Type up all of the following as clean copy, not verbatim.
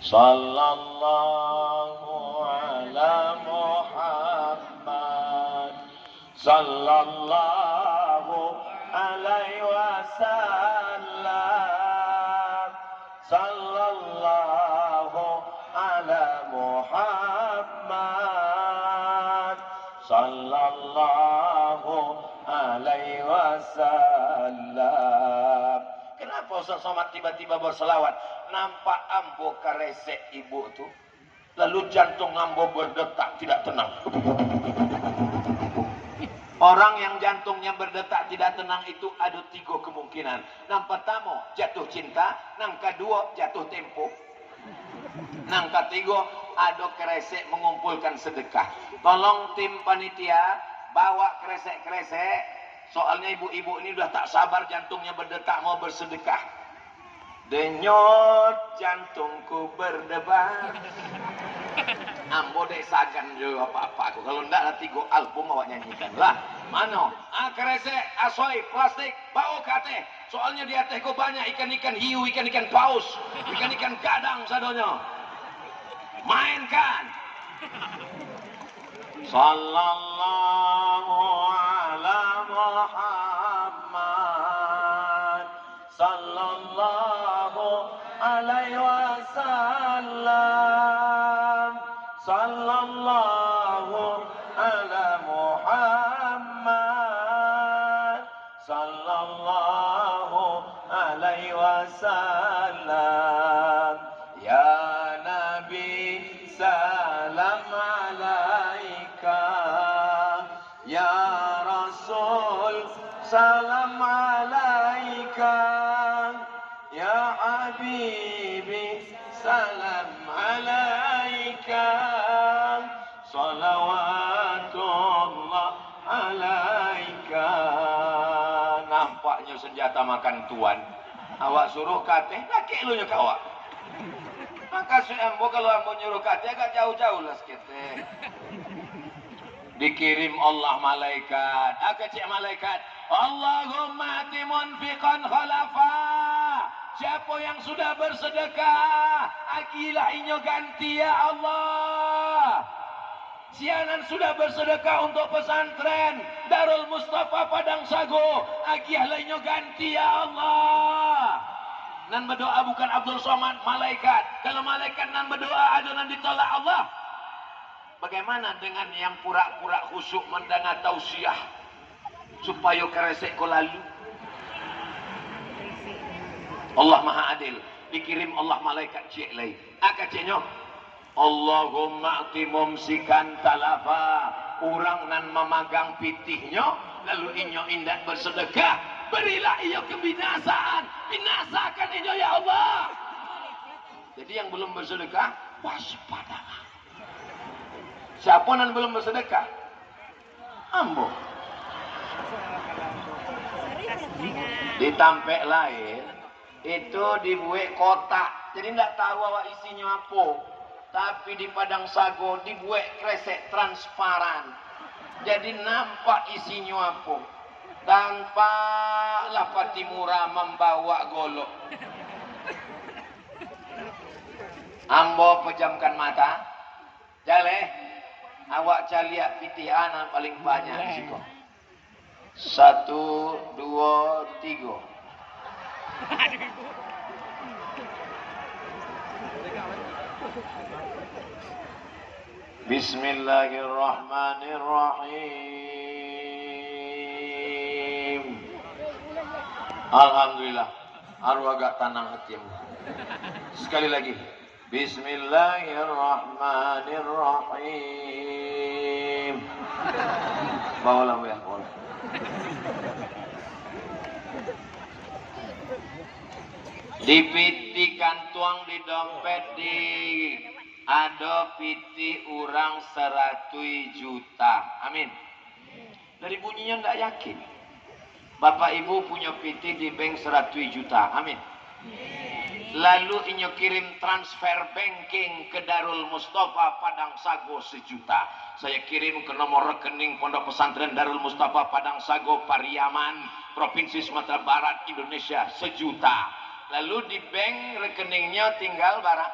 Sallallahu ala Muhammad. Sallallahu alaihi wasallam. Sallallahu ala Muhammad. Sallallahu alaihi wasallam. Kenapa Ustaz Somad tiba-tiba berselawat? Nampak ambo karesek ibu tuh, lalu jantung ambo berdetak tidak tenang. Orang yang jantungnya berdetak tidak tenang itu ada 3 kemungkinan. Yang pertama jatuh cinta, yang kedua jatuh tempo, yang ketiga ada kresek mengumpulkan sedekah. Tolong tim panitia bawa kresek-kresek, soalnya ibu-ibu ini udah tak sabar jantungnya berdetak mau bersedekah. Denyut jantungku berdebar. Ambo dek sagan juga apa-apa aku. Kalau ndak nanti go album awak nyanyikan lah. Mano? Kresek, asoy, plastik, bawa ke ateh. Soalnya di ateh ko banyak ikan-ikan hiu, ikan-ikan paus, ikan-ikan kadang sadonya. Mainkan. Sallallahu ala Muhammad. Sallallahu alaihi wasallam. Sallallahu ala Muhammad. Sallallahu alaihi wasallam. Ya Nabi salam alaika. Ya Rasul salam alaika. Ya Habibi salam alaika. Salawatullah alaika. Nampaknya senjata makan tuan. Awak suruh kateh, laki lu nyuka awak. Maka ambo kalau ambo nyuruh kateh agak jauh-jauh lah sekete. Dikirim Allah malaikat. Agak cek malaikat. Allahumma ati munfiqan khalafa. Siapa yang sudah bersedekah, akilah inyo ganti ya Allah. Sianan sudah bersedekah untuk pesantren Darul Mustafa Padang Sago, akilah inyo ganti ya Allah. Nan berdoa bukan Abdul Somad, malaikat. Kalau malaikat nan berdoa ada nan ditolak Allah. Bagaimana dengan yang pura-pura khusyuk mendengar tausiah supaya keresek ko lalu? Allah Maha Adil. Dikirim Allah malaikat cek lagi. Akak ceknya Allahumma ati mumsikan talafa. Orang nan memegang pitihnya lalu inyo indak bersedekah, berilah inyo kebinasaan. Binasakan inyo ya Allah. Jadi yang belum bersedekah waspadalah. Siapa nan belum bersedekah? Ambo. Ditampek lain itu dibuat kotak, jadi tidak tahu awak isinya apa. Tapi di Padang Sago dibuat kresek transparan, jadi nampak isinya apa. Tanpalah Patimura membawa golok. Ambo pejamkan mata, jale, awak caliak pitih anak paling banyak di situ. 1, 2, 3. Bismillahirrahmanirrahim. Alhamdulillah. Arwah agak tenang hati. Sekali lagi. Bismillahirrahmanirrahim. Bawalah ya. Di piti kantuang di dompet di ada piti urang 100 juta. Amin. Dari bunyinya ndak yakin. Bapak Ibu punya piti di bank 100 juta. Amin. Lalu inyo kirim transfer banking ke Darul Mustafa Padang Sago 1 juta. Saya kirim ke nomor rekening Pondok Pesantren Darul Mustafa Padang Sago Pariaman, Provinsi Sumatera Barat, Indonesia 1 juta. Lalu di bank rekeningnya tinggal barang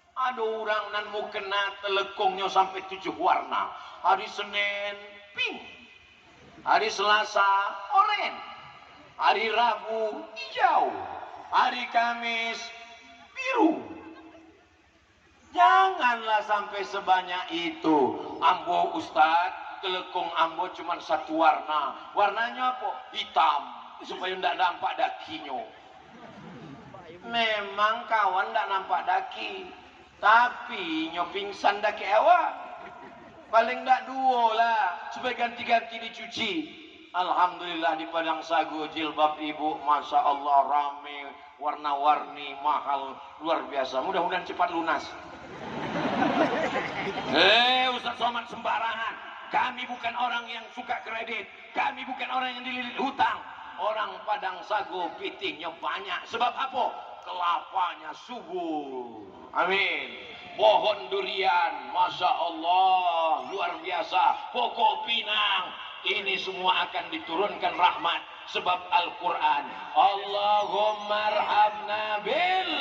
Ada orang nan mau kena telekongnya sampai 7 warna. Hari Senin pink, hari Selasa oranye, hari Rabu hijau, hari Kamis biru. Janganlah sampai sebanyak itu. Ambo Ustadz, telekong ambo cuma 1 warna. Warnanya apa? Hitam, supaya tidak nampak dakinya. Memang kawan tidak nampak daki, tapi nyo pingsan daki awak. Paling tidak 2 lah, supaya ganti-ganti dicuci. Alhamdulillah di Padang Sagu jilbab ibu, masya Allah rame, warna-warni, mahal, luar biasa. Mudah-mudahan cepat lunas. Ustaz Somad sembarangan. Kami bukan orang yang suka kredit, kami bukan orang yang dililit hutang. Orang Padang Sagu pitingnya banyak. Sebab apa? Kelapanya subur. Amin. Pohon durian, masya Allah, luar biasa. Pokok pinang, ini semua akan diturunkan rahmat. Sebab Al-Quran, Allahumma arhamna bil,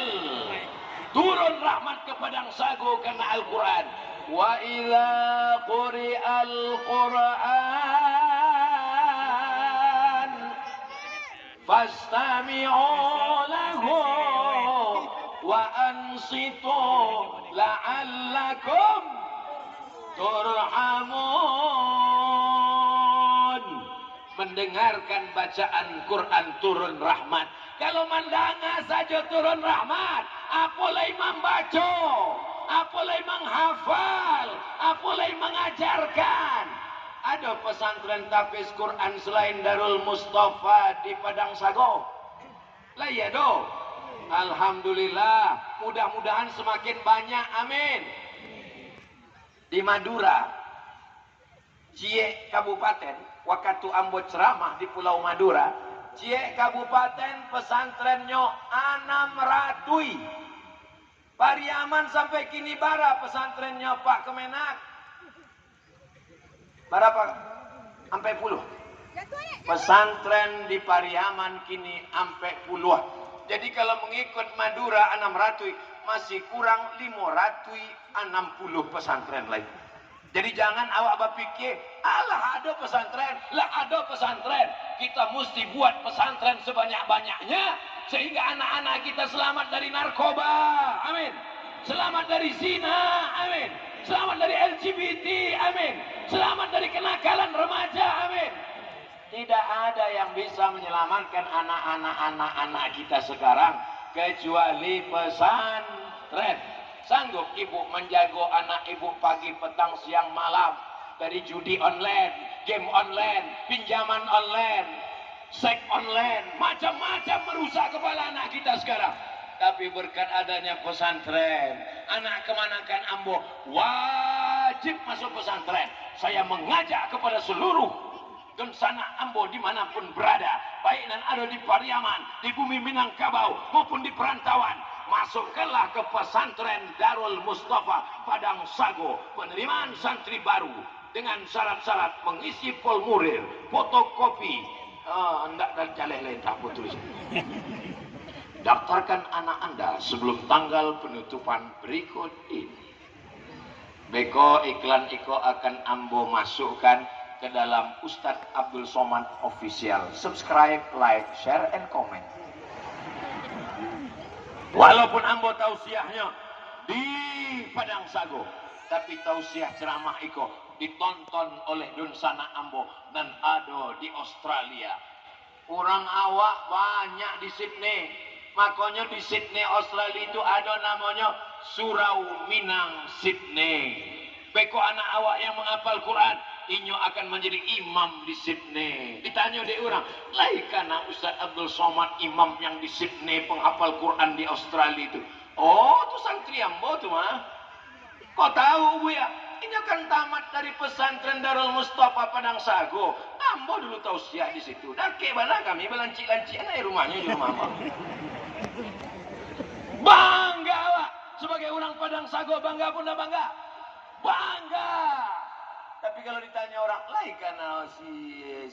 turun rahmat ke Padang Sagu karena Al-Quran. Wa idza quri'al Quran fastami'u lahu wa ansitu la'allakum turhamun. Mendengarkan bacaan Quran turun rahmat. Kalau mandanga saja turun rahmat, apalagi membaca, apalagi menghafal, apalagi mengajarkan. Ada pesantren tahfiz Quran selain Darul Mustafa di Padang Sago? Lah ya do. Alhamdulillah, mudah-mudahan semakin banyak, amin. Di Madura, Cie Kabupaten, waktu ambo ceramah di Pulau Madura, Cie Kabupaten pesantrennya 600. Pariaman sampai kini bara pesantrennya Pak Kemenak. Berapa? Sampai puluh. Pesantren di Pariaman kini sampai puluh. Jadi kalau mengikut Madura 600, masih kurang 560 pesantren lain. Jadi jangan awak berpikir, alah ada pesantren, lah ada pesantren. Kita mesti buat pesantren sebanyak-banyaknya, sehingga anak-anak kita selamat dari narkoba, amin. Selamat dari zina, amin. Selamat dari LGBT, amin. Selamat dari kenakalan remaja, amin. Tidak ada yang bisa menyelamatkan anak-anak kita sekarang kecuali pesantren. Sanggup ibu menjaga anak ibu pagi, petang, siang, malam dari judi online, game online, pinjaman online, seks online, macam-macam merusak kepala anak kita sekarang. Tapi berkat adanya pesantren, anak kemanakan ambo wajib masuk pesantren. Saya mengajak kepada seluruh Dunsana ambo dimanapun berada, baik yang ada di Pariaman, di bumi Minangkabau maupun di perantauan, masukkanlah ke pesantren Darul Mustafa Padang Sago. Penerimaan santri baru dengan syarat-syarat mengisi formulir, fotokopi, hendak dan caleh lain tak tulis. Daftarkan anak Anda sebelum tanggal penutupan berikut ini. Beko iklan Iko akan ambo masukkan ke dalam Ustadz Abdul Somad Official. Subscribe, like, share, and comment. Walaupun ambo tausiahnya di Padang Sago, tapi tausiah ceramah Iko ditonton oleh Dunsana ambo dan ada di Australia. Orang awak banyak di Sydney. Makanya di Sydney, Australia itu ada namanya Surau Minang Sydney. Beko anak awak yang menghafal Quran, inyo akan menjadi imam di Sydney. Ditanya dia orang, lain karena Ustaz Abdul Somad imam yang di Sydney, penghafal Quran di Australia itu. Oh, itu santri ambo tuh mah. Kau tahu bu ya? Ini kan tamat dari pesantren Darul Mustafa Padang Sago. Ambo dulu tausiah di situ. Dan kemana kami belancik-lancian aja rumahnya di rumah ambo. Bangga Pak, sebagai orang Padang Sago bangga pun dah bangga. Bangga. Tapi kalau ditanya orang lain karena si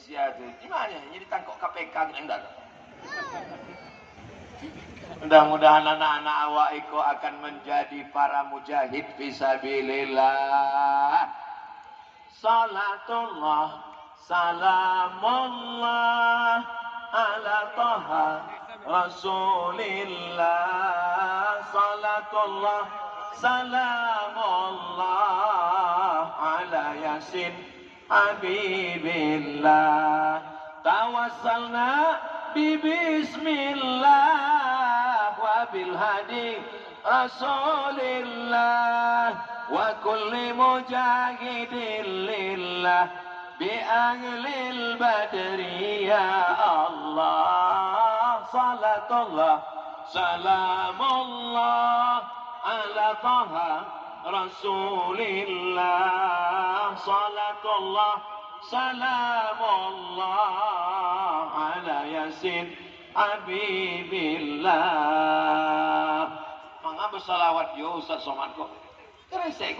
itu gimana? Jadi tangkap KPK enggak. Mudah-mudahan anak-anak awak iko akan menjadi para mujahid fisabilillah. Salatullah, salamullah ala taha Rasulillah. Salatullah, salamullah ala yasin habibillah. Tawassalna bismillah wa bil hadi Rasulillah wa kulli mujahidin lillah bi ahlil badri ya Allah. Salatullah, salamullah ala taha Rasulillah. Salatullah, salamullah ala yasin habibillah. Mangga bersalawat yo Ustaz Somad kok. Kresek